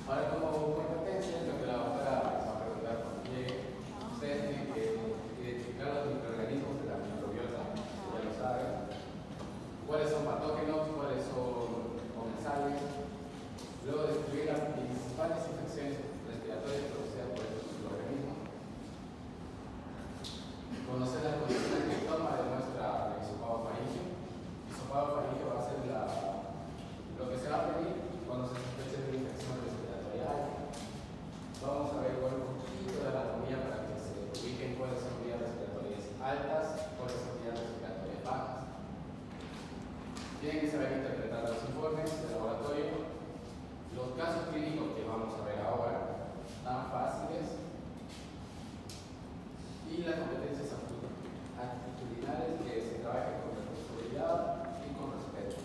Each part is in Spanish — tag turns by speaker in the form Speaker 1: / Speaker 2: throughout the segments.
Speaker 1: Ahora, como competencia, lo que la doctora les va a preguntar cuando llegue, ustedes tienen que identificar los microorganismos de la microbiota, ya lo saben, cuáles son patógenos, cuáles son comensales, luego describir las principales infecciones respiratorias producidas por estos microorganismos, conocer las condiciones que toma de muestra de hisopado faríngeo. Hisopado faríngeo va a ser lo que se va a pedir cuando se sospeche de una infección respiratorial. Vamos a ver igual un poquito de anatomía para que se ubiquen cuáles son vías respiratorias altas, cuáles son vías respiratorias bajas. Tienen que saber interpretar los informes de laboratorio. Los casos clínicos que vamos a ver ahora tan fáciles y las competencias actitudinales que se trabajan con responsabilidad y con respeto.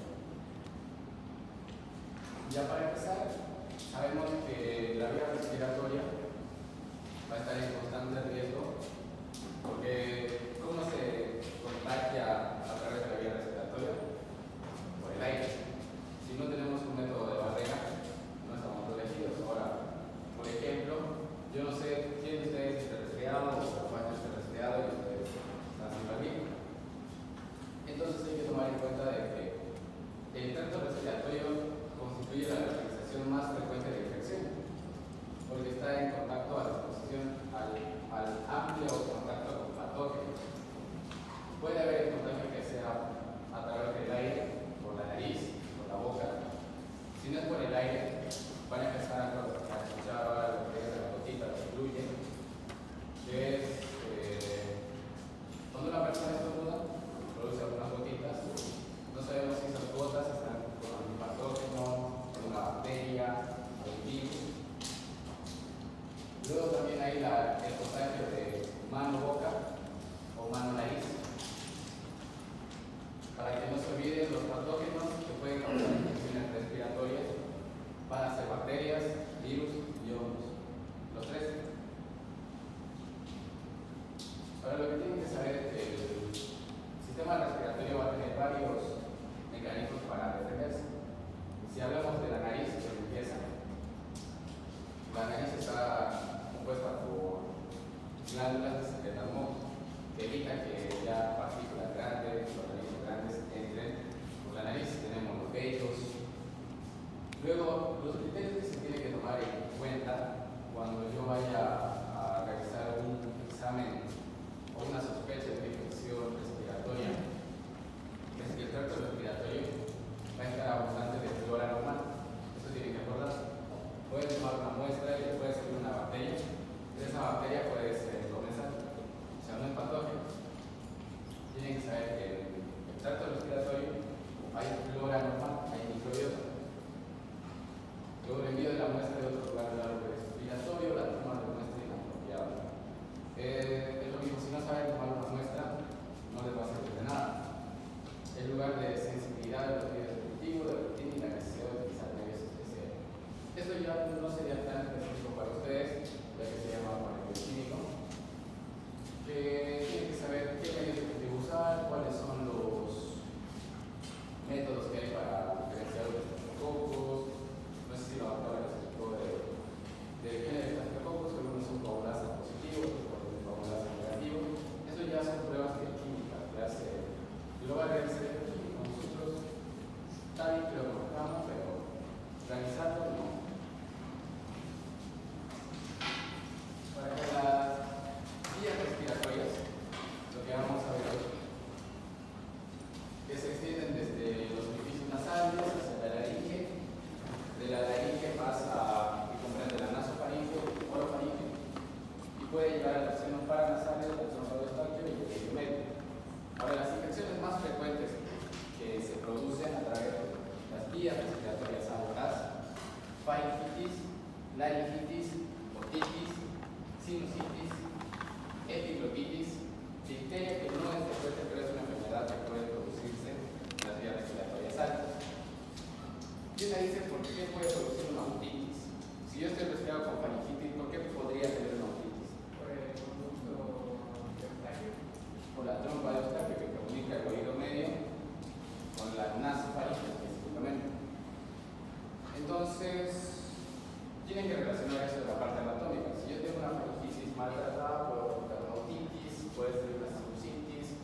Speaker 1: Ya para empezar, sabemos que la vía respiratoria va a estar en constante riesgo porque ¿cómo se contagia a través de la vía respiratoria? Por el aire. Si no tenemos un método de barrera, no estamos protegidos. Ahora, por ejemplo, yo no sé quién de ustedes está resfriado o capaz de estar resfriado y ustedes están sin barbijo. Entonces hay que tomar en cuenta de que el tracto respiratorio constituye la localización más frecuente de infección, porque está en contacto a la exposición al amplio contacto con patógenos. Puede haber contagio que sea a través del aire, por la nariz, por la boca. Si no es por el aire, van a empezar a escuchar ahora lo que es la gotita que fluye, que es cuando una persona estornuda, produce algunas gotitas. No sabemos si esas gotas están con algún patógeno, con una bacteria, con un virus. Luego también hay el contagio de mano-boca o mano-nariz. Para que no se olviden, los patógenos que pueden causar infecciones respiratorias van a ser bacterias, virus y hongos. Los tres. Ahora lo que tienen que saber es que el sistema respiratorio va a tener varios mecanismos para defenderse. Si hablamos de la nariz de limpieza, la nariz está compuesta por glándulas de secretamo que evitan que ya partículas grandes, organismos grandes entren por la nariz. Tenemos los vellos. Luego, los criterios que se tienen que tomar en cuenta cuando yo vaya a realizar un examen o una sospecha de una infección respiratoria es que el tracto respiratorio va a estar abundante de flora normal. Eso tienen que acordar. Pueden tomar una muestra y les puede salir una bacteria, pero esa bacteria puede ser comensal, o sea, no es patógeno. Tienen que saber que en el tracto respiratorio hay flora normal, hay microbiota. Luego el envío de la muestra de otro lugar del árbol respiratorio, la toma de muestra inapropiada. Es lo mismo, si no saben tomar una muestra, no les va a servir de nada. El lugar de sensibilidad de los medios respectivos, de rutina y la necesidad de utilizar medios especiales. Esto ya no sería tan específico para ustedes, ya que se llama manejo químico, que tienen que saber qué medios respectivos usar, cuáles son los métodos que hay para diferenciar los estreptococos. No sé si la doctora les explicó de qué es el estreptococos, que algunos son coagulasa positivos, otros son coagulasa negativos. Eso ya son pruebas de química que hace Global Research Químico. Nosotros está bien que lo conozcamos, pero realizarlo no. Para que las vías respiratorias, lo que vamos a ver hoy, que se extienden desde los orificios nasales hacia la laringe, de la laringe pasa y comprende la nasofaringe, el orofaringe, y puede llegar a los senos paranasales, al esófago y el cuello medio. Ahora, las infecciones más frecuentes que se producen a través de las vías respiratorias altas: faringitis, laringitis, otitis, sinusitis, epiglotitis, difteria, que no es frecuente, pero es una enfermedad que puede producirse en las vías respiratorias altas. ¿Quién me dice por qué puede producir una otitis? Si yo estoy resfriado con faringitis, ¿por qué podría tener una otitis?
Speaker 2: Por el conducto de Eustaquio.
Speaker 1: Por la trompa de Eustaquio, que comunica el oído medio con la nasofaringe específicamente. Entonces, tienen que relacionar eso de la parte anatómica. Si yo tengo una faringitis maltratada, puedo tener una otitis, puede ser una sinusitis,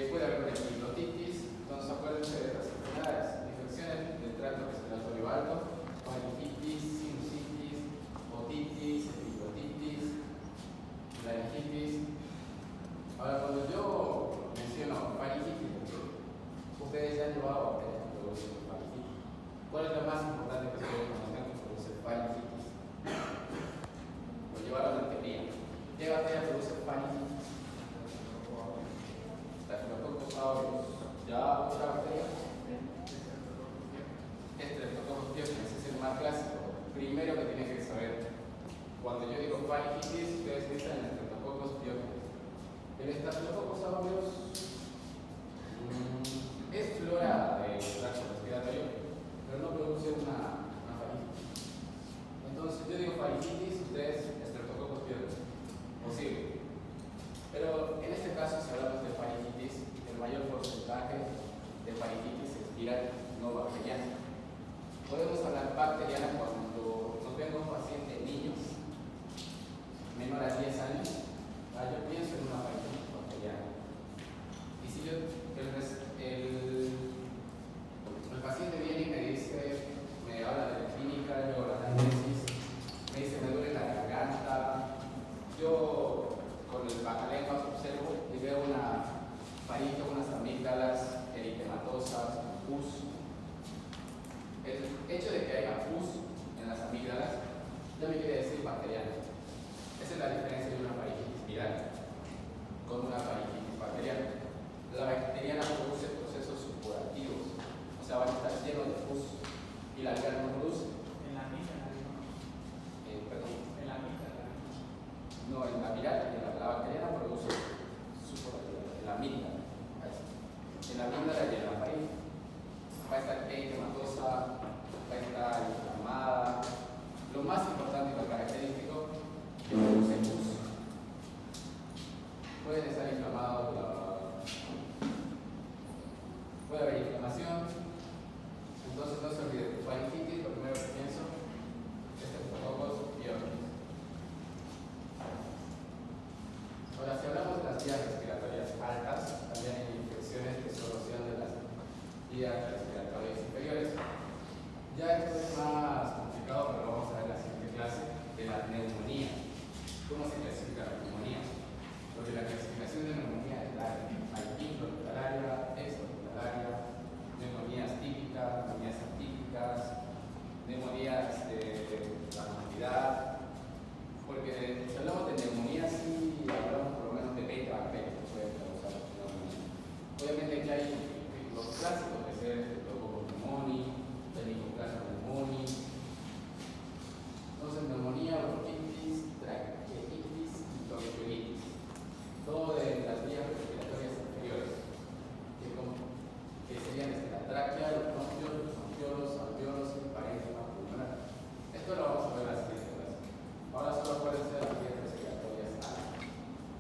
Speaker 1: puede haber una epiglottitis. Entonces acuérdense de las enfermedades, infecciones del tracto respiratorio alto, faringitis, sinusitis, otitis, epiglotitis, laringitis. Ahora, cuando yo menciono faringitis, ustedes ya han llevado bacterias que producen faringitis. ¿Cuál es lo más importante que ustedes conozcan que produce faringitis? Lo llevaron a la teoría. ¿Qué bacteria produce faringitis? Staphylococcus aureus. ¿Ya otra bacteria? Streptococcus pyogenes, ese es el más clásico. Primero que tienen que saber. Cuando yo digo faringitis, ustedes piensan en Streptococcus pyogenes. El Staphylococcus aureus es flora del tracto respiratorio, pero no produce una faringitis. Entonces, yo digo faringitis, ustedes Streptococcus pyogenes. Posible. Pero en este caso, si hablamos de faringitis, el mayor porcentaje de faringitis es viral, no bacteriana. Podemos hablar bacteriana cuando nos venga un paciente niño, menor a 10 años. Yo pienso en una faringitis bacteriana. Y si yo, el paciente viene y me dice, me habla de la clínica, yo la anamnesis, me dice, me duele la garganta, yo con el bacalenguas observo y veo una faringe, unas amígdalas eritematosas, pus. El hecho de que haya pus en las amígdalas ya me quiere decir bacteriana. Esa es la diferencia de una faringitis viral con una faringitis bacteriana. La bacteriana produce procesos supurativos, o sea, van a estar llenos de pus, y la viral no produce.
Speaker 2: En la amígdala,
Speaker 1: Perdón.
Speaker 2: en la amígdala.
Speaker 1: No, en la viral, la bacteriana produce supurativa, en la amígdala. En la amígdala y en la faringe va a estar eritematosa, va a estar inflamada. Lo más importante y lo característico es que produce pus. Pueden estar inflamados, puede haber inflamación. Entonces no se olviden, faringitis, lo primero que pienso es Streptococcus pyogenes. Ahora, si hablamos de las vías respiratorias altas, también hay infecciones que solo sean de las vías respiratorias inferiores. Ya esto es más complicado, pero vamos a ver en la siguiente clase de la neumonía. ¿Cómo se clasifica la neumonía? Porque la clasificación de neumonía es larga. Hay intrahospitalaria, extrahospitalaria, neumonías típicas, neumonías atípicas, neumonías de la comunidad. Porque si hablamos de neumonía, sí hablamos por lo menos de 20 bacterias que pueden causar neumonía. Obviamente que hay los clásicos que es el Streptococcus pneumoniae, el Mycoplasma pneumoniae. Entonces, neumonía, bronquitis, traqueitis y tonsillitis. Todo de las vías respiratorias inferiores, que serían la tráquea, los bronquios, los bronquiolos, alveolos y parénquima pulmonar. Esto lo vamos a ver en la siguiente clase. Ahora solo acuérdense de las vías respiratorias altas: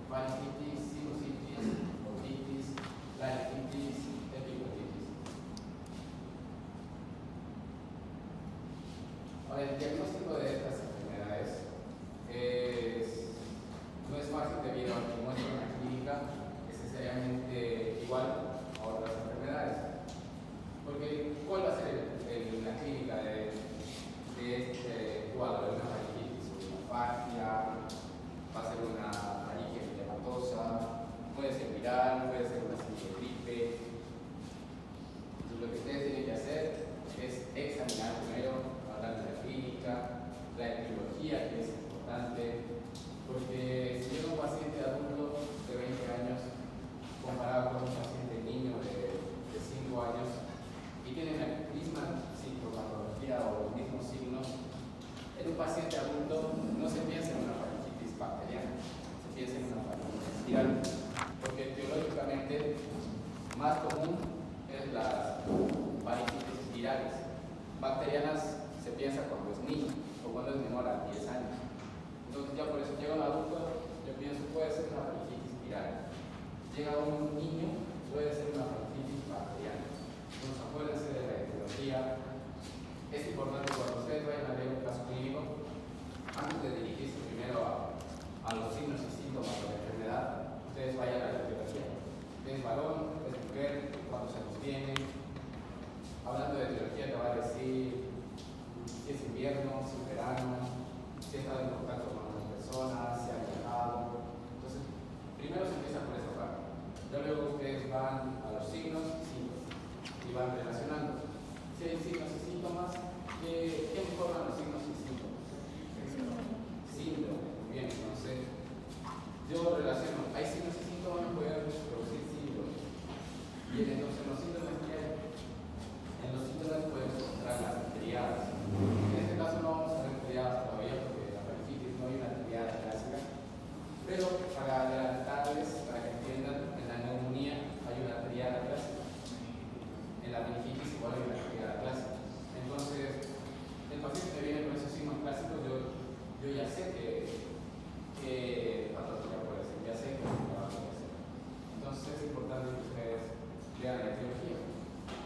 Speaker 1: faringitis, sinusitis, otitis, laringitis, epiglotitis. Ahora, el diagnóstico de estas enfermedades no es fácil debido a que nuestra clínica es necesariamente igual a otras enfermedades. Porque, ¿cuál va a ser la clínica de este cuadro? ¿De una faringitis? Una fagia, va a ser una faringe eritematosa, puede ser viral, puede ser una simple gripe. Entonces, lo que ustedes tienen que hacer es examinar primero, hablar de la clínica, la etiología, que es importante. Porque si llega un paciente adulto de 20 años comparado con un paciente niño de 5 años y tienen la misma sintomatología o los mismos signos, en un paciente adulto no se piensa en una faringitis bacteriana, se piensa en una faringitis viral, porque etiológicamente más común es las faringitis virales. Bacterianas se piensa cuando es niño o cuando es menor a 10 años. Entonces ya por eso llega un adulto, yo pienso puede ser una faringitis viral. Llega un niño, puede ser una faringitis bacteriana. Entonces acuérdense de la etiología. Es importante cuando ustedes vayan a leer un invierno, si es verano, si ha estado en contacto con otras personas, si ha viajado. Entonces, primero se empieza por esa parte. Ya luego ustedes van a los signos y síntomas y van relacionando. Si hay signos y síntomas, ¿qué informan los signos y síntomas? Síndrome. Muy bien, entonces yo relaciono, hay signos y síntomas que pueden producir síndrome. Bien, entonces los síntomas que hay, en los síntomas podemos encontrar las triadas. En este caso no vamos a ver triadas todavía porque la faringitis no hay una triada clásica, pero para adelantarles, para que entiendan, en la neumonía hay una triada clásica. En la meningitis igual hay una triada clásica. Entonces, el paciente que viene con esos signos clásicos, yo ya sé que patología puede ser, ya sé que trabajo puede ser. Entonces es importante que ustedes vean la etiología.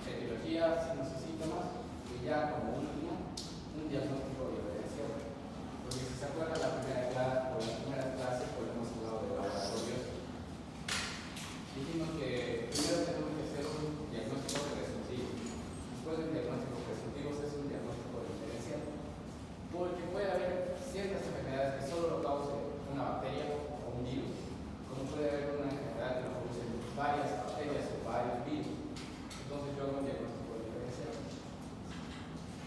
Speaker 1: Etiología, signos y síntomas, y ya como último, un diagnóstico diferencial. Porque si se acuerdan la primera clase, pues hemos hablado de laboratorios. Dijimos que primero tenemos que hacer un diagnóstico presuntivo. Después del diagnóstico presuntivo se hace un diagnóstico diferencial. Porque puede haber ciertas enfermedades que solo lo cause una bacteria o un virus, como puede haber una enfermedad que lo produce varias bacterias o varios virus. Entonces yo hago un diagnóstico diferencial.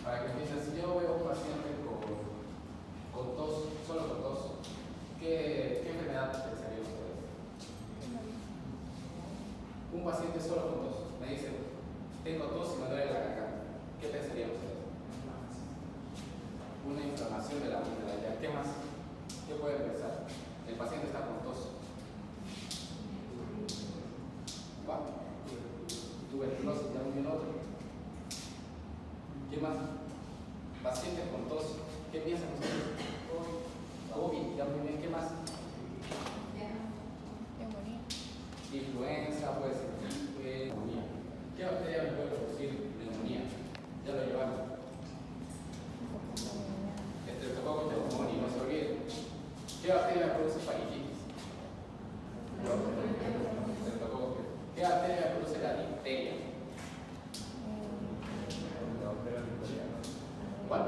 Speaker 1: Para que entiendan, si yo veo un paciente con tos, solo con tos, ¿qué enfermedad pensarían ustedes? Un paciente solo con tos, me dice, tengo tos y me duele la garganta. ¿Qué pensarían ustedes? Una inflamación de la amígdala. ¿Qué más? ¿Qué pueden pensar? El paciente está con tos. ¿Va? Tuberculosis, ya muy bien otro. ¿Qué más? Paciente con tos. ¿Qué piensan ustedes? COVID, ya muy bien. ¿Qué más? Influenza, puede ser neumonía. ¿Qué bacteria me puede producir neumonía? Ya lo llevamos. Estreptococcus pneumoniae, no se olviden. ¿Qué bacteria produce faringitis? Estreptococcus. ¿Qué bacteria produce la difteria? ¿Cuál?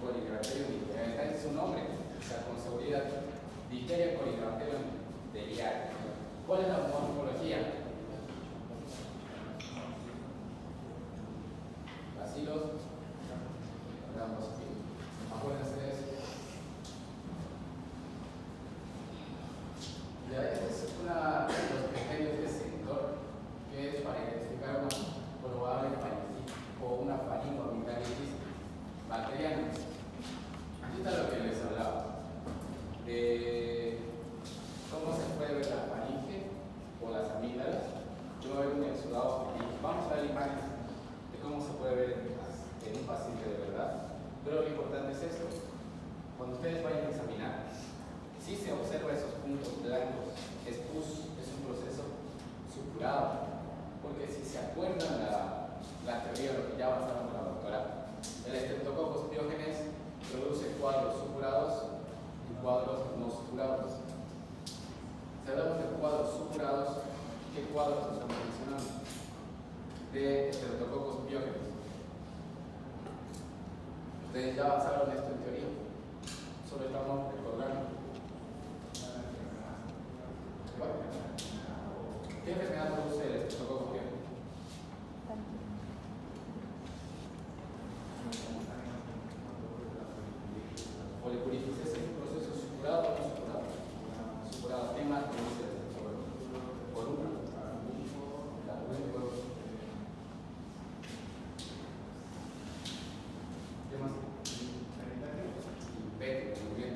Speaker 1: Colinobacterium diphtheriae. Está en su nombre, o sea, con seguridad. Difteria Colinobacterium diphtheriae. ¿Cuál es la morfología? Bacilos. Acuérdense de eso. Ya este es uno de los criterios de sector que es para identificar una probable faringitis o una faringoamigdalitis bacteriana. Aquí está lo que les hablaba de cómo se puede ver la faringe o las amígdalas. Yo voy a ver un exudado faríngeo. Vamos a ver imágenes de cómo se puede ver en un paciente de verdad. Pero lo importante es esto. Cuando ustedes vayan a examinar, si se observa esos puntos blancos, es pus, es un proceso supurado. Porque si se acuerdan la teoría de lo que ya avanzaron con la doctora, el Streptococcus pyogenes produce cuadros supurados y cuadros no supurados. Si hablamos de cuadros supurados, ¿qué cuadros estamos mencionando? De Streptococcus pyogenes. Ustedes ya avanzaron esto en teoría, solo estamos recordando. Bueno, ¿qué enfermedad produce el Streptococcus pyogenes? Policuritis, ¿es un proceso supurado o no supurado? Supurado. ¿Qué más produce el Streptococcus? Columna. La columna. ¿Qué más? Impético, muy bien.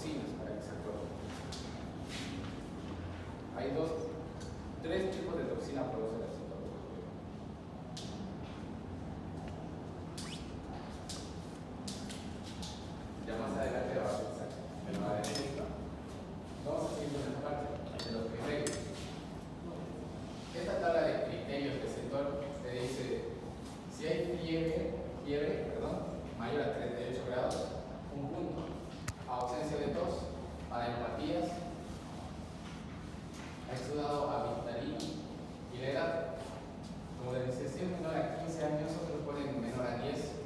Speaker 1: toxinas, para que se acuerden. Hay tres tipos de toxina produce la citoplasma. Ya más adelante va a pensar, me lo va a decir. Vamos a seguir con esta parte de los criterios. Esta tabla de criterios del sector te dice si hay fiebre mayor a 38 grados, un punto. Ausencia de tos, adenopatías, ha exudado amigdalina y la edad. Como les dice, si es menor a 15 años, otros ponen menor a 10,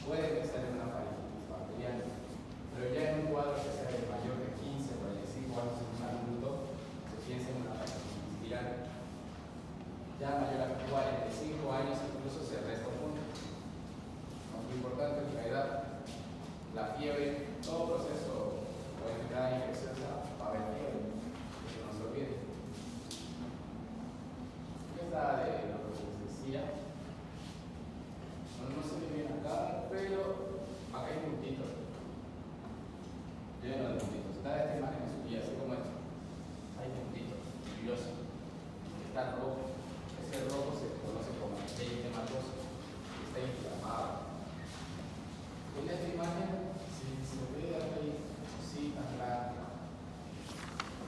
Speaker 1: puede que sea una faringitis bacteriana. Pero ya en un cuadro que sea de mayor de 15 o 45 años en un adulto, se piensa en una faringitis viral. Ya mayor a 45 años incluso se resta un punto. Lo importante es la edad, la fiebre, todo proceso o enfermedad infecciosa va a haber fiebre, que no se olvide. Esta de lo que les decía, no se ve bien acá, pero acá hay puntitos. Lleno de puntitos. Esta imagen es subida, así como esta. Hay puntitos, brillosos. Está rojo. Ese rojo se conoce como eritematoso. Está inflamado. En esta imagen, si se ve ahí, cositas blancas.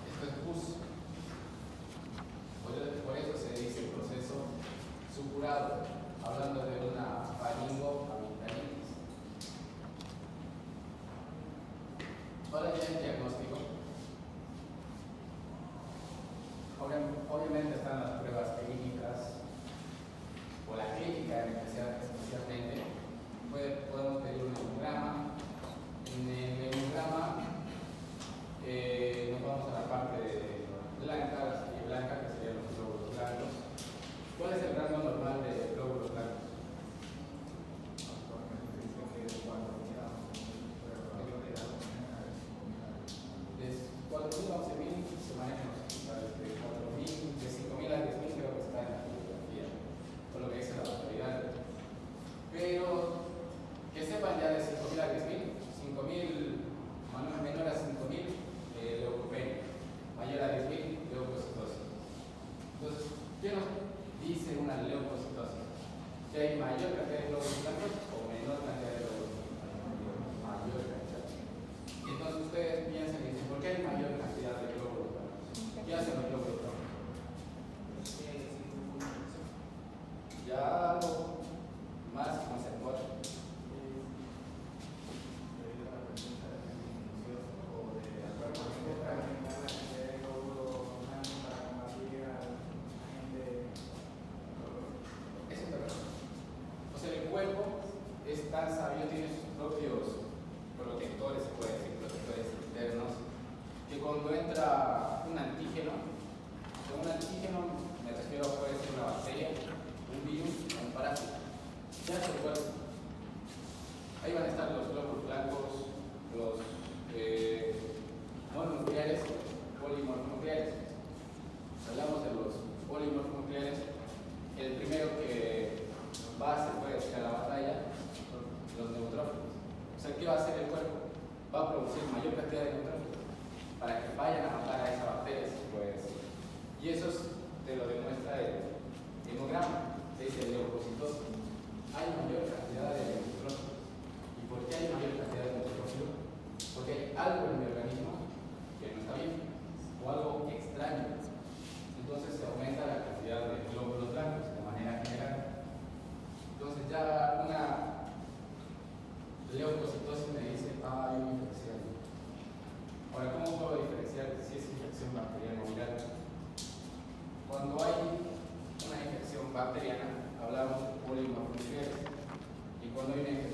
Speaker 1: Esto es pus. Por eso se dice proceso supurado, hablando de una faringoamigdalitis. Ahora ya el diagnóstico. Obviamente están las pruebas clínicas, o la clínica especialmente. Podemos pedir un hemograma. En el hemograma nos vamos a la parte blanca, la serie blanca, que serían los glóbulos blancos. ¿Cuál es el rango normal de glóbulos blancos? De 4.000 a 11.000 se manejan los hospitales, de 4.000, de 5.000 a 10.000 creo que está en la bibliografía, por lo que dice la autoridad. Pero que sepan ya de 5.000 a 10.000, 5.000, menor a 5.000, leucopenia, mayor a 10.000, leucocitosis. Entonces, ¿qué nos dice una leucocitosis? ¿Que hay mayor cantidad de glóbulos blancos o menor cantidad de glóbulos blancos? Mayor cantidad. Y entonces ustedes piensan y dicen, ¿por qué hay mayor cantidad de glóbulos blancos? ¿Qué hacen los glóbulos blancos? Ya algo más conceptual. El cuerpo es tan sabio, tiene sus propios protectores, se puede decir, protectores internos, que cuando entra un antígeno, me refiero a puede ser una bacteria, un virus, un parásito, ya se cuerpo. Ahí van a estar los glóbulos blancos, los mononucleares, polimorfonucleares. Hablamos de los polimorfonucleares, el primero que se puede decir a la batalla, los neutrófilos. O sea, ¿qué va a hacer el cuerpo? Va a producir mayor cantidad de neutrófilos para que vayan a matar a esa bacteria, si se puede decir. Y eso te lo demuestra el hemograma, se dice leucocitosis. Hay mayor cantidad de neutrófilos. ¿Y por qué hay mayor cantidad de neutrófilos? Porque hay algo en mi organismo que no está bien, o algo extraño. Entonces se aumenta la cantidad de glóbulos blancos de manera general. Entonces ya una leucocitosis me dice, hay una infección. Ahora, ¿cómo puedo diferenciar si es infección bacteriana o viral? Cuando hay una infección bacteriana, hablamos de polimorfonucleares. Y cuando hay una infección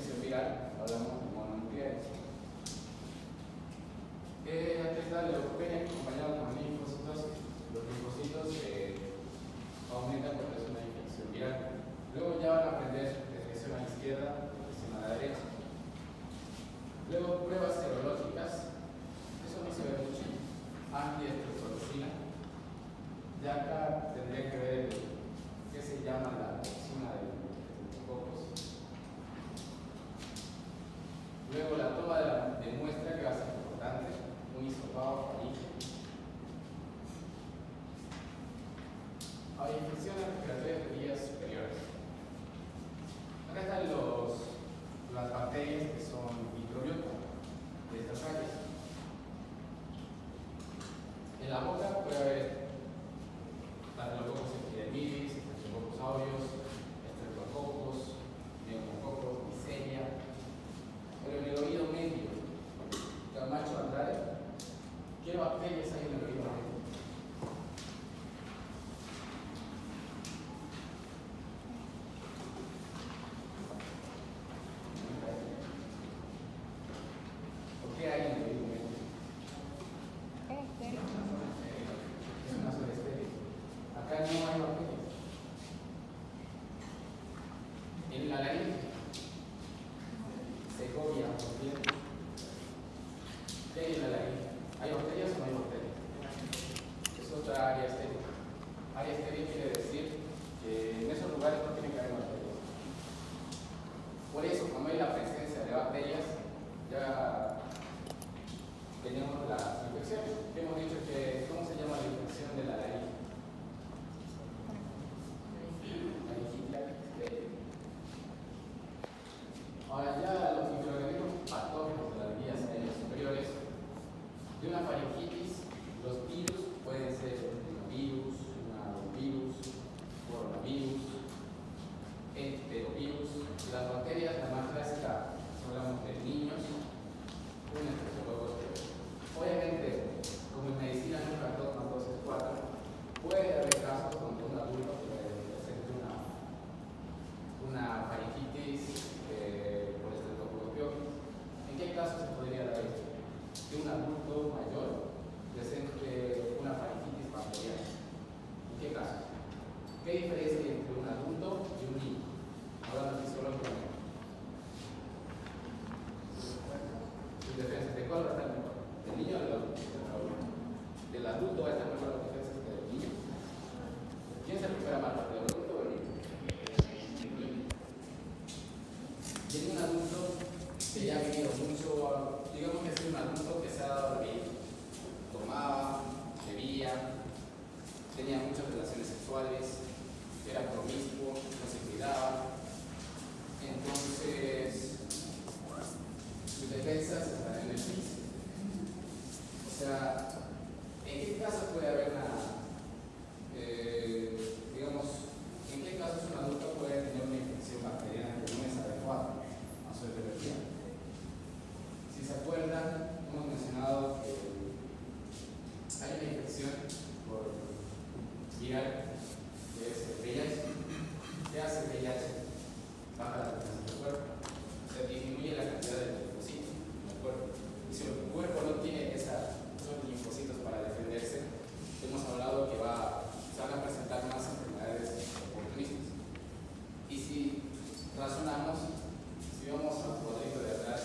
Speaker 1: fobia, ¿no entiendes? ¿Qué hay en la laringe? ¿Hay bacterias o no hay bacterias? Es otra área estéril. Área estéril quiere decir que en esos lugares no tiene que haber bacterias. Por eso, cuando hay la presencia de bacterias, ya tenemos las infecciones. Hemos dicho que, ¿cómo se llama la infección de la laringe? Ahora ya los microorganismos patógenos de las vías aéreas superiores, de una faringitis, los virus pueden ser rinovirus, norovirus, coronavirus, enterovirus. Las bacterias, la más clásica, hablamos de niños, un estreptococcus. Obviamente, como en medicina nunca 2 más 2 es 4, puede haber casos donde un adulto puede presente una faringitis por estreptococcus. ¿En qué caso se podría dar esto? Que un adulto mayor presente una faringitis bacteriana. ¿En qué caso? ¿Qué diferencia hay entre un adulto y un niño? Hablando fisiológicamente. Sus defensas, ¿de cuál va a estar mejor? ¿Del niño o del adulto? ¿Del adulto va a estar mejor las defensas que del niño? ¿Quién se recupera más rápido, el adulto o el niño? Y en un adulto que ya ha vivido mucho, digamos que es un adulto que se ha dado la vida, tomaba, bebía, tenía muchas relaciones sexuales, era promiscuo, no se cuidaba, entonces sus defensas están en el piso. O sea, ¿en qué caso puede haber digamos, en qué casos un adulto puede tener una infección bacteriana que no es adecuada a su etiología? Si se acuerdan, hemos mencionado que hay una infección por viral que es el VIH. ¿Qué hace el VIH? Baja la defensa del cuerpo, se disminuye la cantidad de linfocitos en el cuerpo. Y si el cuerpo no tiene esos linfocitos para defenderse, hemos hablado que se van a presentar más enfermedades oportunistas. Y si razonamos, si vamos al cuadrito de atrás,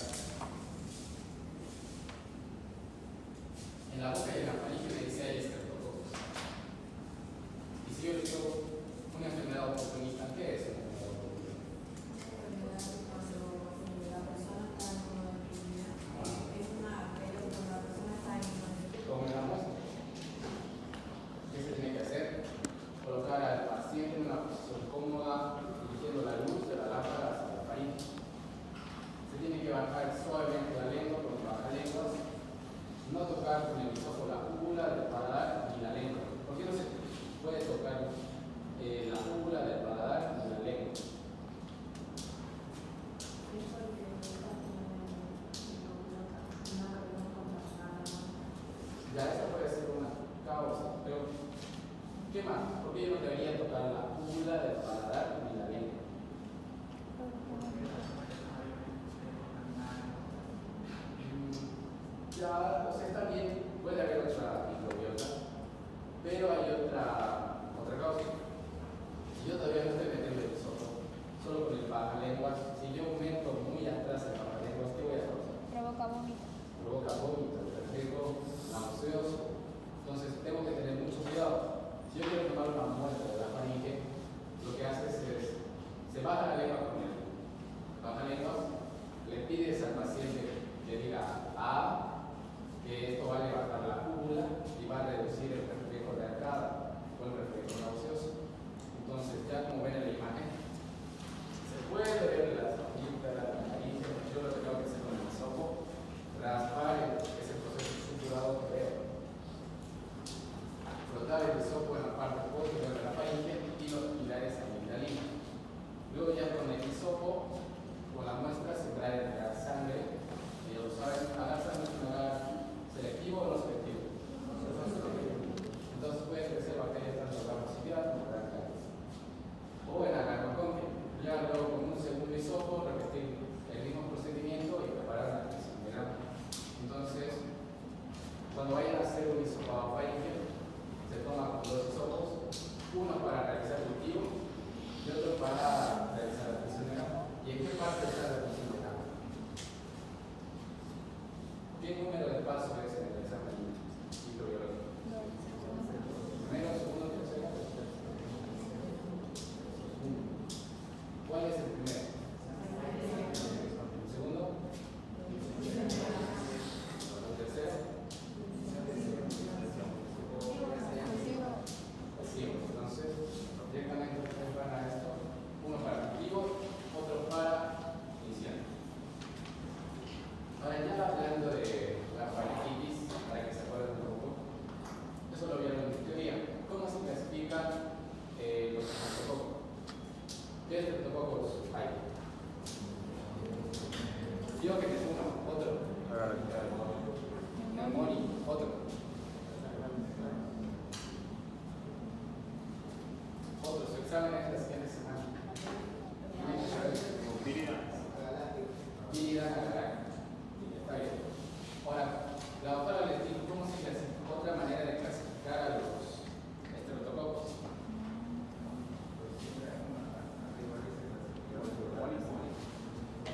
Speaker 1: en la boca y en la faringe me dice hay estreptococcus. Y si yo les digo una enfermedad oportunista, ¿qué es una enfermedad oportunista? ¿Cómo la muestra? ¿Qué se tiene que hacer? Colocar al paciente en una posición cómoda, dirigiendo la luz de la lámpara hacia la faringe. Se tiene que bajar suavemente la lengua con el bajalenguas, no tocar con el hisopo la úvula del paladar ni la lengua. ¿Por qué no se puede tocar la úvula del paladar ni la lengua? Ya esa puede ser una causa, pero ¿qué más? ¿Por qué yo no debería tocar la úvula del paladar ni la lengua? Ya, o sea, está bien, puede haber otra microbiota, pero hay otra causa. Si yo todavía no estoy metiendo el hisopo, solo con el bajalenguas, si yo meto muy atrás el bajalenguas, ¿qué voy a causar?
Speaker 3: Provoca vómito.
Speaker 1: Provoca vómito, reflejo nauseoso. Entonces tengo que tener mucho cuidado. Si yo quiero tomar una muestra de la faringe, lo que haces es, se baja la lengua con el bajalenguas, le pides al paciente que diga que esto va a levantar la úvula y va a reducir el reflejo de arcada o el reflejo nauseoso. Entonces, ya como ven en la imagen, se puede ver las hojitas de la faringe. Yo lo que tengo que hacer con el hisopo, raspar ese proceso suturado que veo, frotar el hisopo en la parte posterior de la faringe y los pilares amigdalinos. Luego ya con el hisopo, con la muestra, sembrar y entregar sangre. Y ya lo saben, agar sangre es un agar selectivo o no selectivo. Entonces puede crecer bacterias tanto gram positividad como gram negativa. O en agar Digo que es uno, otro. Neumónico, otro. Otro, su examen es la siguiente semana. Pirida galáctica. Está bien. Ahora, la doctora les dijo cómo se clasifica, otra manera de clasificar a los estreptococos.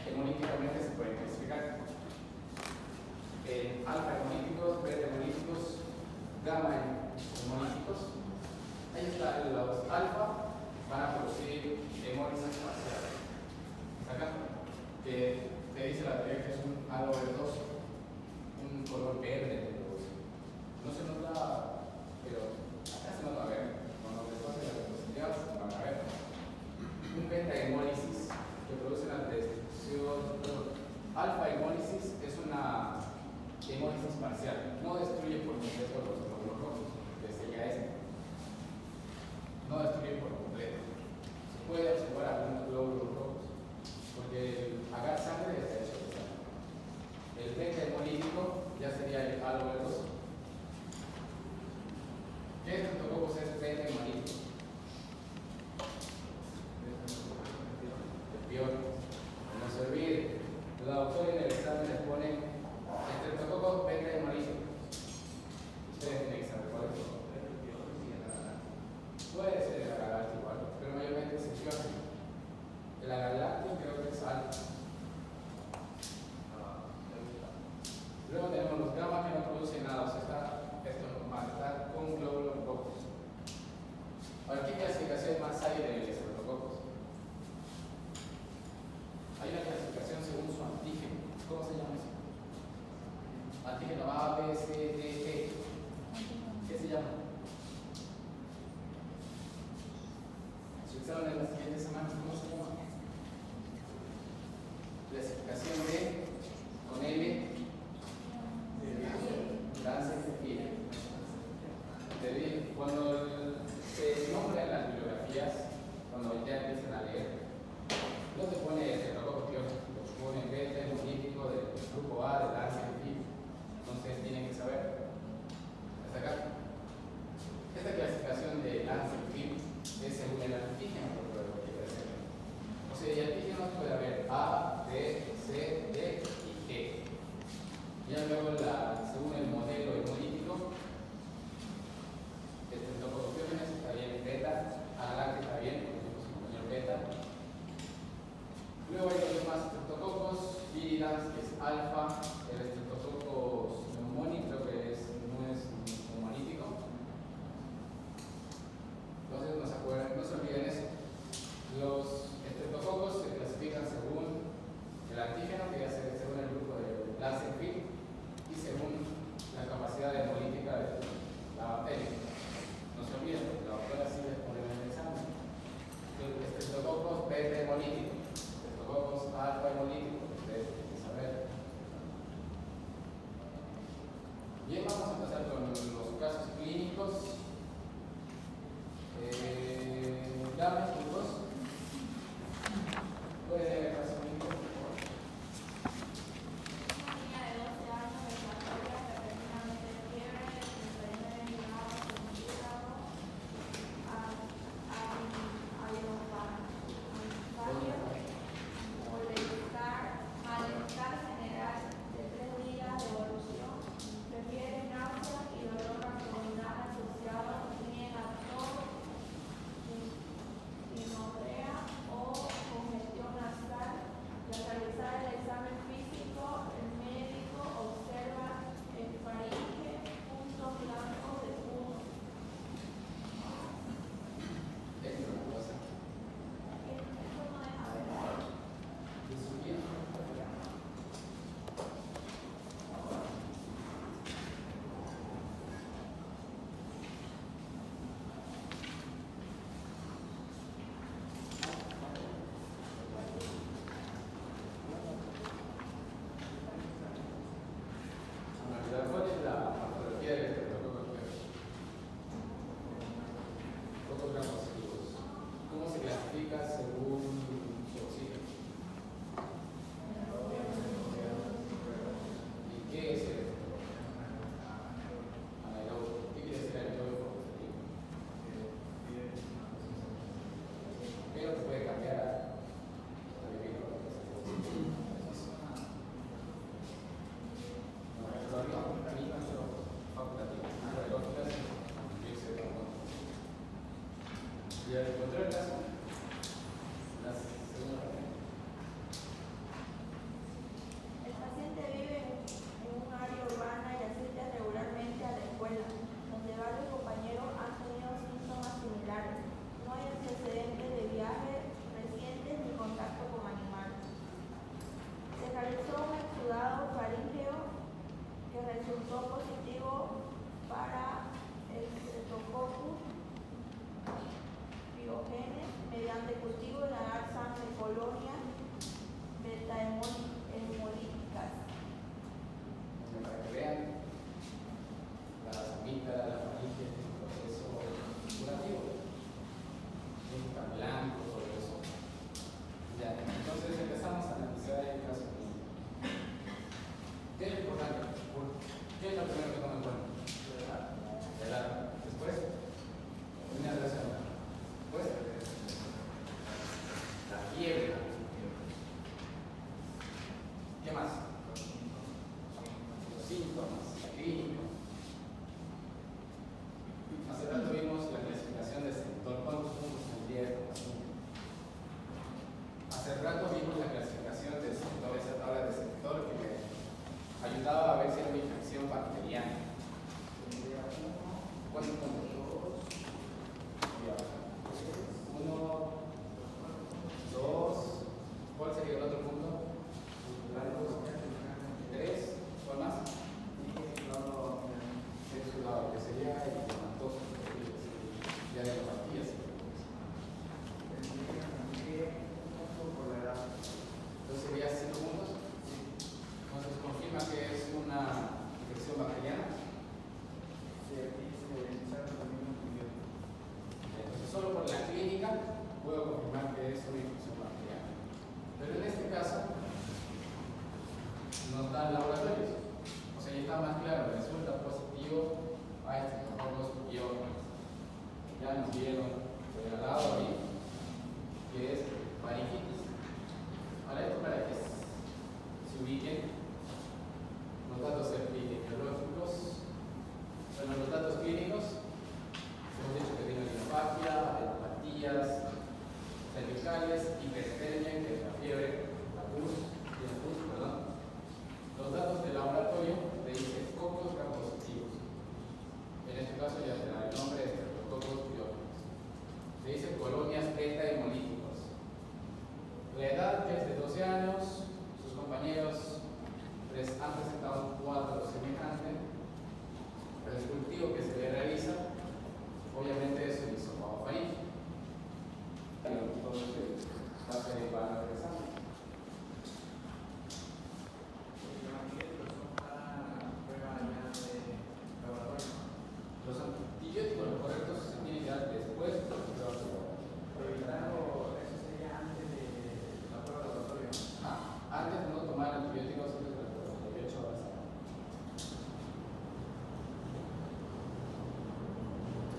Speaker 1: Hemolíticamente se pueden clasificar en alfa hemolíticos, beta hemolíticos, gamma hemolíticos. Ahí está, los alfa van a producir hemólisis parcial. Acá, que te dice la teoría que es un halo verdoso, un color verde. No se nota, pero acá se nota verde. Cuando les pase las diapositivas se van a ver. Un beta hemólisis que produce una destrucción. Alfa hemólisis es una hemólisis parcial. No destruye por completo los glóbulos rojos, desde ya es. No destruye por completo. Se puede observar algunos glóbulos rojos, porque el agar sangre está hecho de sangre. El beta hemolítico ya sería el halo verdoso. ¿Qué estreptococos es beta hemolítico? El peor. No se olvide, la doctora en el examen les pone estreptococos beta hemolítico. Ustedes tienen que saber cuál es. Puede ser el agar igual, pero mayormente se fija. El agar creo que es alto. Luego tenemos los gamma que no producen nada, o sea, esto es normal, está con glóbulos rojos. Ahora, ¿qué clasificación más hay de estreptococos? Hay una clasificación según su antígeno. ¿Cómo se llama eso? Antígeno A, B, C, D, E. ¿Qué se llama? Su examen en la siguiente semana, ¿cómo se llama? Clasificación de con L. Cuando se nombran las bibliografías, cuando ya empiezan a leer, no te pone estreptococos, los pone beta hemolítico del grupo A, del Lance, en fin. Entonces tienen que saber. Hasta acá. Esta clasificación de Lance, en fin, es según el antígeno, por lo que presenta. O sea, de antígenos puede haber A, B, C, D y G. Ya luego, según el modelo hemolítico, estreptococos está bien, beta, adelante está bien, porque es un compañero beta. Luego hay los demás estreptococos, viridas, que es alfa, el estreptococos neumónico, creo que no es neumolítico. Entonces no se olviden eso. Los estreptococos se clasifican según el antígeno, que ya se según el grupo de Lance, y según la capacidad hemolítica de la bacteria. No se olviden, la doctora sí les pone en el examen. Estreptococos beta hemolítico, estreptococos alfa hemolítico, ustedes tienen que saber. Bien, vamos a empezar con los casos clínicos. Dame chicos. ¿Puede leer el caso clínico, por favor?
Speaker 3: Prefiere náuseas y dolor abdominal asociado
Speaker 1: Si encontró el caso, la segunda parte.
Speaker 3: El paciente vive en un área urbana y asiste regularmente a la escuela, donde varios compañeros han tenido síntomas similares. No hay antecedentes de viajes recientes ni contacto con animales. Se realizó un exudado faríngeo que resultó positivo para el Streptococcus pyogenes mediante cultivo de la sangre colonia beta-hemolíticas.
Speaker 1: Para que vean, las amígdalas, la faringe, es un proceso curativo. Está blanco, todo eso. Ya, entonces empezamos a analizar el caso. ¿Qué es lo importante? ¿Qué es lo primero que toma en cuenta? La edad. Después, una relación. Después, la fiebre. ¿Qué más? Los síntomas, la clínica. Hace rato vimos la clasificación de sector. ¿Cuántos puntos tendría esta paciente? Hace rato vimos la clasificación del sector, esa tabla de sector que me ayudaba a ver si era una infección bacteriana. ¿Cuántos puntos? 1, 2. ¿Cuál sería el otro punto? 3. ¿Cuál más? Exudado, que sería el tomatoso, ya de las pastillas. Entonces sería 5 puntos. Entonces confirma que es una infección bacteriana. Entonces solo por la clínica puedo confirmar que es una infección bacteriana. Pero en este caso nos dan laboratorios. O sea, ya está más claro, resulta positivo a Streptococcus pyogenes. Ya nos dieron regalado ahí que es faringitis. Ahora esto para que se ubiquen los datos epidemiológicos, bueno, los datos clínicos. Hemos dicho que tiene linfagia, adenopatías cervicales, hipertermia, que es la fiebre, la pus, perdón. Los datos del laboratorio le dicen cocos gram positivos. En este caso ya se da el nombre de Streptococcus pyogenes. Le dice colonias beta-hemolíticos. La edad que es de 12 años, sus compañeros les han presentado un cuadro semejante. El cultivo que se le realiza, obviamente es un hisopado faríngeo. Entonces, va a ser igual a regresar. Los antibióticos, los correctos, se tienen que dar después de los pruebas de laboratorio.
Speaker 2: Eso sería antes de la prueba de laboratorio.
Speaker 1: Antes de no tomar antibióticos, antes de las 48 horas.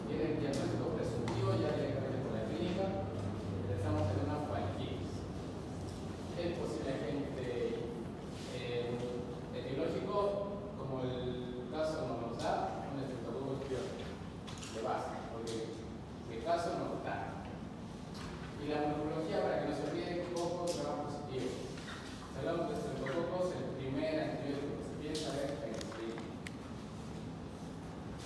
Speaker 1: Tiene el diagnóstico presuntivo ya directamente por la clínica. Estamos en una faringitis. El posible agente etiológico, como el caso nos da, un Streptococcus pyogenes de base, porque el caso nos da. Y la morfología, para que no se olviden, cocos gram positivo. Si hablamos de Streptococcus, el primer antibiótico que se piensa es penicilina.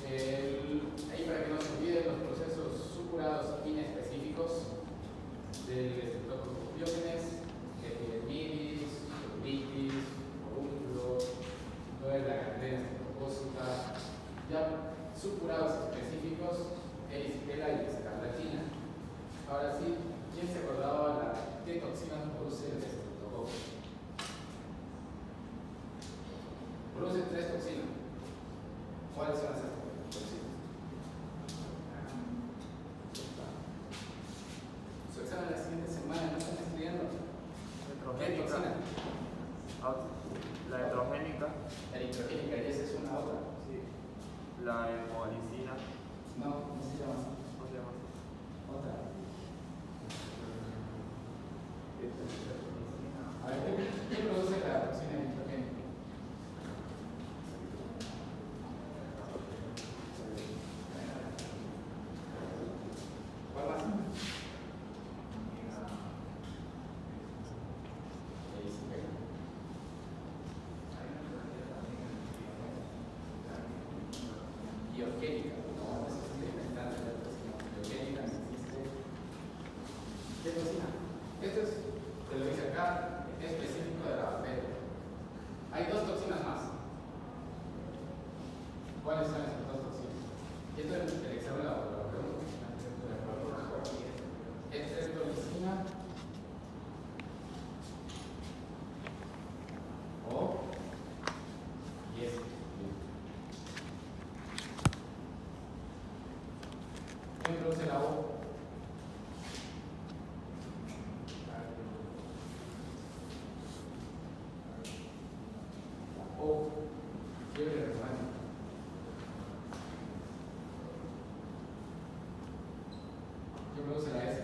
Speaker 1: Ahí, para que no se olviden, los procesos supurados inespecíficos del Streptococcus pyogenes, epidermidis, uveitis, forúnculo, toda la gangrena estreptocócica, ya supurados específicos, erisipela y escarlatina. Ahora sí, ¿quién se acordaba qué toxinas produce el Streptococcus? Produce 3 toxinas. ¿Cuáles son esas toxinas? Su examen la siguiente semana, ¿no están estudiando? ¿Qué toxina?
Speaker 4: La heterogénica,
Speaker 1: La nitrogénica, y esa es una otra.
Speaker 4: sí. La hemolicina,
Speaker 1: No, no se llama así.
Speaker 4: ¿cómo se llama?
Speaker 1: Otra. A ver, ¿qué produce la toxina nitrogénica? ¿Cuál más? biogénica, no existe inventando la toxina biogénica, no existe. ¿Qué toxina? Esto es, te lo dice acá, específico de la bacteria. Hay dos toxinas más. ¿Cuáles son esas dos toxinas? Esto es el examen de laboratorio. Estreptolicina o yes. ¿Quién produce la O? O fiebre reumática. ¿Quién produce la S?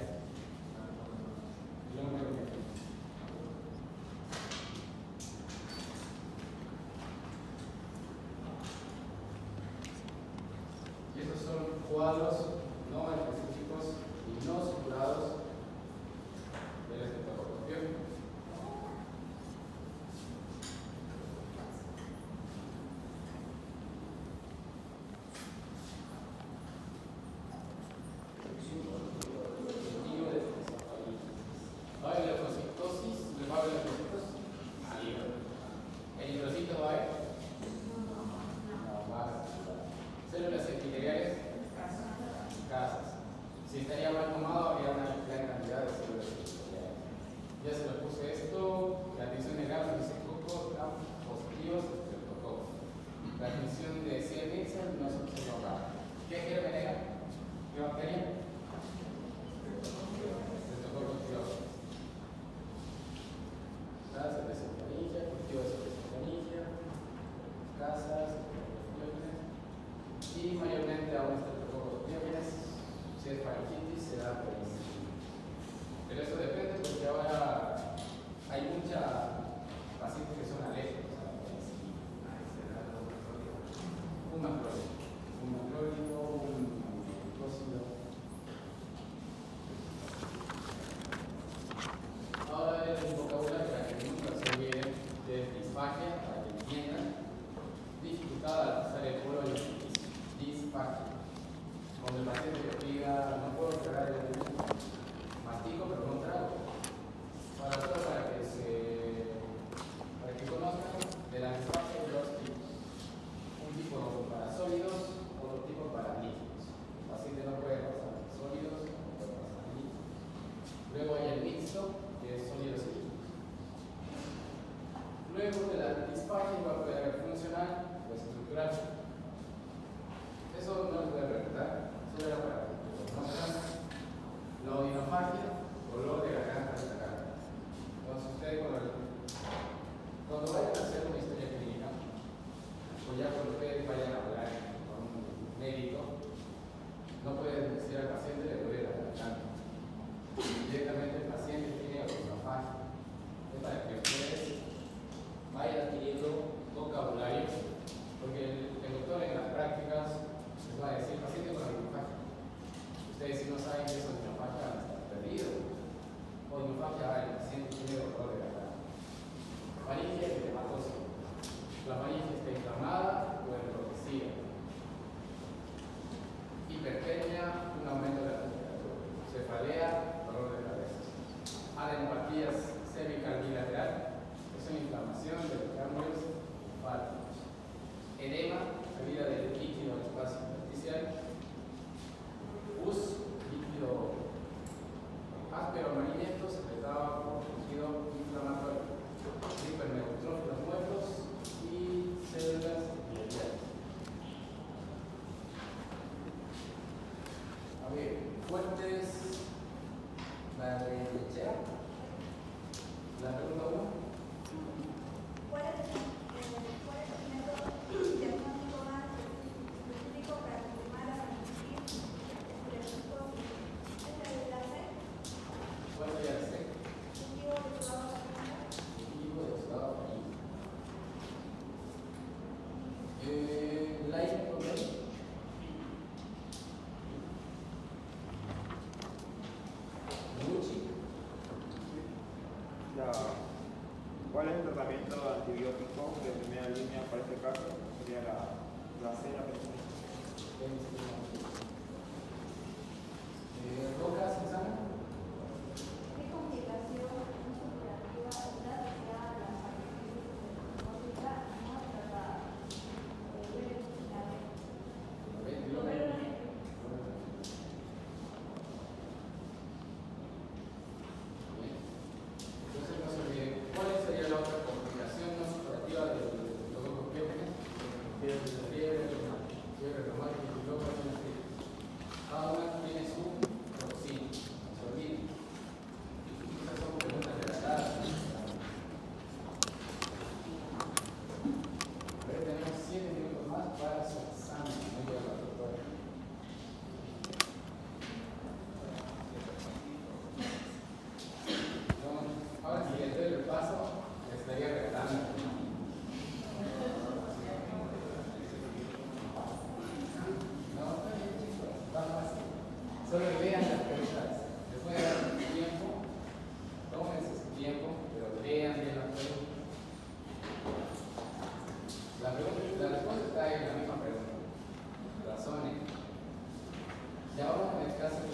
Speaker 1: Y estos son cuadros no específicos y no supurados del estreptococos. ¿Va a haber leucocitosis? ¿Va a haber leucocitos? ¿El eritrocito va a haber? No, va a haber. ¿Células epiteliales? Escasas. Si estaría mal tomado, habría una gran cantidad de células epiteliales. Ya se lo puse esto. La admisión de gram dice cocos, gram positivos, estreptococos. La admisión de ciencia no se observa nada. ¿Qué es germenera? ¿Qué bacteria? Estreptococos pyogenes. Casas de centanilla, cultivos de centanilla, casas, pyogenes. Y mayormente a un estreptococos pyogenes, si es faringitis, se da penicilina. Pero eso depende porque ahora hay muchas pacientes que son alérgicos a la penicilina. Un macrólido, un glucósido. Ahora es un vocabulario para que nunca se olviden de disfagia, para que entiendan. Dificultad al pasar el polo y disfagia. Cuando el paciente le diga, no puedo tragar el mastico, pero no trago. Para que conozcan de la disfagia hay dos tipos. Un tipo para sólidos, otro tipo para líquidos. El paciente no puede pasar sólidos, no puede pasar líquidos. Luego hay el mixto, que es sólidos y líquidos. Luego de la disfagia va a poder haber funcional o estructural. Eso no les voy a preguntar, solo era para que conozcan la odinofagia, dolor de garganta de la garganta. Entonces ustedes cuando vayan a hacer una historia clínica, o ya cuando ustedes vayan a hablar con un médico, no pueden decir al paciente le duele la garganta. Directamente el paciente tiene odinofagia. Es para que ustedes vayan adquiriendo vocabulario, porque el doctor en las prácticas les va a decir paciente con odinofagia. Ustedes si no saben qué es odinofagia van a estar perdidos. Odinofagia, el paciente tiene dolor de garganta. Faringe es hematosis. La faringe está inflamada o enrojecida. Hipertermia, un aumento de la temperatura. Cefalea, dolor de cabeza. Adenopatías cérvica bilateral, que es una inflamación de los ganglios linfáticos. Edema, salida del líquido al espacio intersticial. Pus, líquido áspero amarillento, secretado por tejido inflamatorio. Hiperneutrófilos muertos y células epiteliales. A ver, fuentes. La de lechera. La pregunta 1.
Speaker 3: ¿Cuál es el método diagnóstico más específico para confirmar la faringitis estreptococcus? ¿Es la de la C?
Speaker 1: ¿Cuál sería el C?
Speaker 3: ¿Cultivo de sudado faríngeo?
Speaker 1: Cultivo de sudado faríngeo. La hipocomión. Muchi.
Speaker 4: ¿Cuál es el tratamiento antibiótico de primera línea para este caso? Sería la cena.
Speaker 1: Lucas, Susana.
Speaker 3: ¿Qué complicación superativa es la asociada a las actitudes psicológicas no tratadas?
Speaker 1: Entonces no se olviden, ¿cuál sería la otra complicación no superativa de los grupos fiebre? Fiebre reumática y luego hay una fiebre. Cada una tiene su toxina, no se olviden. Esas son preguntas relatadas. A ver, tenemos 7 minutos más para su examen. Muy bien, la doctora. Ahora si les doy el paso, les estaría regalando. No, está bien chicos, va fácil. Solo lean las preguntas. Les voy a dar un tiempo, tómense su tiempo, pero lean bien las preguntas. La respuesta está ahí en la misma pregunta. Razones. Y ahora en el caso de